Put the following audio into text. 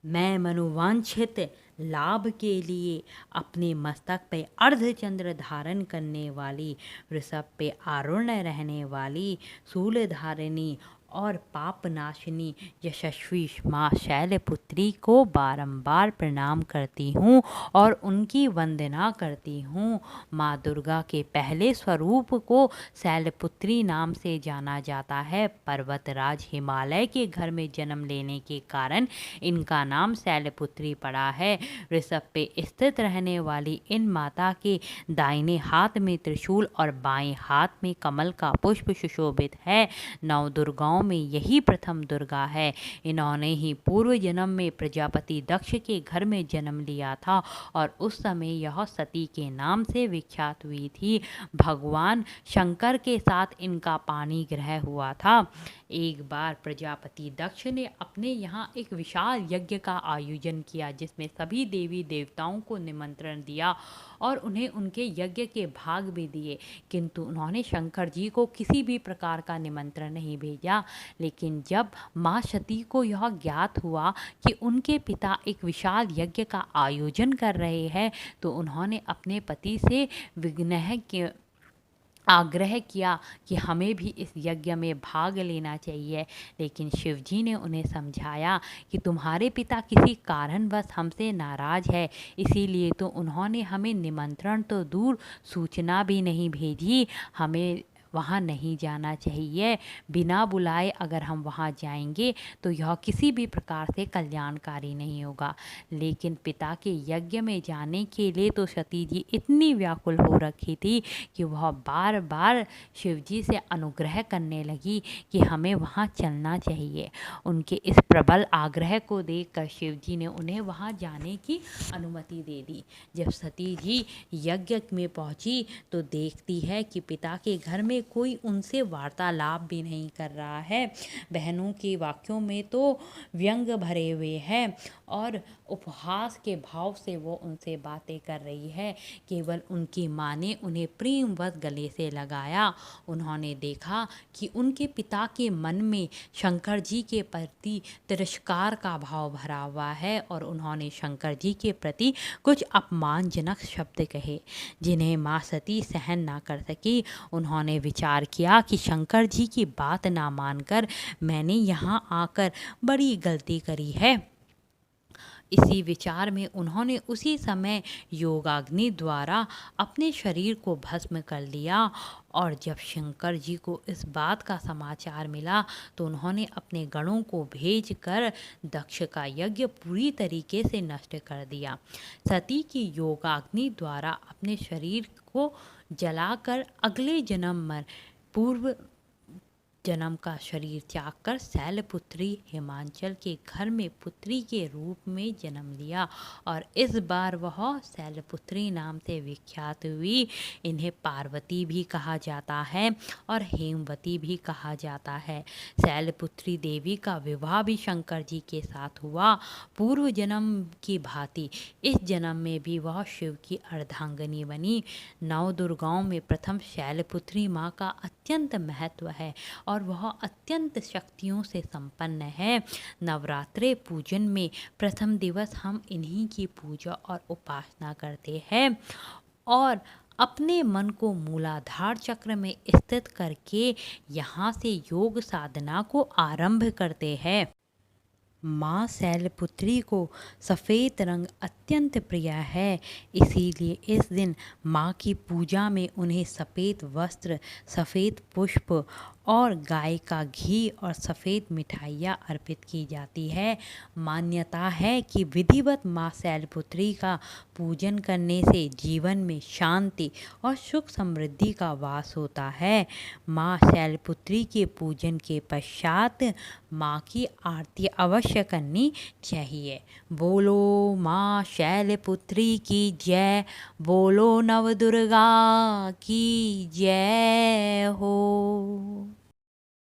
मैं मनोवांछित लाभ के लिए अपने मस्तक पे अर्धचंद्र धारण करने वाली, वृषभ पे आरूढ़ रहने वाली, शूलधारिणी और पापनाशिनी यशस्वी माँ शैलपुत्री को बारंबार प्रणाम करती हूँ और उनकी वंदना करती हूँ। माँ दुर्गा के पहले स्वरूप को शैलपुत्री नाम से जाना जाता है। पर्वतराज हिमालय के घर में जन्म लेने के कारण इनका नाम शैलपुत्री पड़ा है। ऋषभ पे स्थित रहने वाली इन माता के दाहिने हाथ में त्रिशूल और बाएं हाथ में कमल का पुष्प सुशोभित है। नौ दुर्गाओं में यही प्रथम दुर्गा है। इन्होंने ही पूर्व जन्म में प्रजापति दक्ष के घर में जन्म लिया था और उस समय यह सती के नाम से विख्यात हुई थी। भगवान शंकर के साथ इनका पाणी ग्रह हुआ था। एक बार प्रजापति दक्ष ने अपने यहाँ एक विशाल यज्ञ का आयोजन किया जिसमें सभी देवी देवताओं को निमंत्रण दिया और उन्हें उनके यज्ञ के भाग भी दिए, किंतु उन्होंने शंकर जी को किसी भी प्रकार का निमंत्रण नहीं भेजा। लेकिन जब माँ सती को यह ज्ञात हुआ कि उनके पिता एक विशाल यज्ञ का आयोजन कर रहे हैं तो उन्होंने अपने पति से विघ्न के आग्रह किया कि हमें भी इस यज्ञ में भाग लेना चाहिए। लेकिन शिवजी ने उन्हें समझाया कि तुम्हारे पिता किसी कारणवश हमसे नाराज है, इसीलिए तो उन्होंने हमें निमंत्रण तो दूर सूचना भी नहीं भेजी। हमें वहाँ नहीं जाना चाहिए। बिना बुलाए अगर हम वहाँ जाएंगे तो यह किसी भी प्रकार से कल्याणकारी नहीं होगा। लेकिन पिता के यज्ञ में जाने के लिए तो सती जी इतनी व्याकुल हो रखी थी कि वह बार बार शिवजी से अनुग्रह करने लगी कि हमें वहाँ चलना चाहिए। उनके इस प्रबल आग्रह को देखकर शिवजी ने उन्हें वहाँ जाने की अनुमति दे दी। जब सती जी यज्ञ में पहुँची तो देखती है कि पिता के घर में कोई उनसे वार्तालाप भी नहीं कर रहा है। बहनों के वाक्यों में तो व्यंग भरे हुए हैं और उपहास के भाव से वो उनसे बातें कर रही है। केवल उनकी माँ ने उन्हें प्रेमवश गले से लगाया। उन्होंने देखा कि उनके पिता के मन में शंकर जी के प्रति तिरस्कार का भाव भरा हुआ है और उन्होंने शंकर जी के प्रति कुछ अपमानजनक शब्द कहे जिन्हें माँ सती सहन ना कर सकी। उन्होंने विचार किया कि शंकर जी की बात ना मानकर मैंने यहाँ आकर बड़ी गलती करी है। इसी विचार में उन्होंने उसी समय योगाग्नि द्वारा अपने शरीर को भस्म कर लिया और जब शंकर जी को इस बात का समाचार मिला तो उन्होंने अपने गणों को भेजकर दक्ष का यज्ञ पूरी तरीके से नष्ट कर दिया। सती की योगाग्नि द्वारा अपने शरीर को जलाकर अगले जन्म में पूर्व जन्म का शरीर त्याग कर शैलपुत्री हिमाचल के घर में पुत्री के रूप में जन्म लिया और इस बार वह शैलपुत्री नाम से विख्यात हुई। इन्हें पार्वती भी कहा जाता है और हेमवती भी कहा जाता है। शैलपुत्री देवी का विवाह भी शंकर जी के साथ हुआ। पूर्व जन्म की भांति इस जन्म में भी वह शिव की अर्धांगिनी बनी। नौ दुर्गाओं में प्रथम शैलपुत्री माँ का अत्यंत महत्व है और वह अत्यंत शक्तियों से संपन्न है। नवरात्रि पूजन में प्रथम दिवस हम इन्हीं की पूजा और उपासना करते हैं और अपने मन को मूलाधार चक्र में स्थित करके यहाँ से योग साधना को आरंभ करते हैं। माँ शैलपुत्री को सफ़ेद रंग अत्यंत प्रिय है, इसीलिए इस दिन माँ की पूजा में उन्हें सफ़ेद वस्त्र, सफ़ेद पुष्प और गाय का घी और सफ़ेद मिठाइयाँ अर्पित की जाती है। मान्यता है कि विधिवत माँ शैलपुत्री का पूजन करने से जीवन में शांति और सुख समृद्धि का वास होता है। माँ शैलपुत्री के पूजन के पश्चात माँ की आरती अवश्य करनी चाहिए। बोलो माँ शैलपुत्री की जय, बोलो नवदुर्गा की जय हो।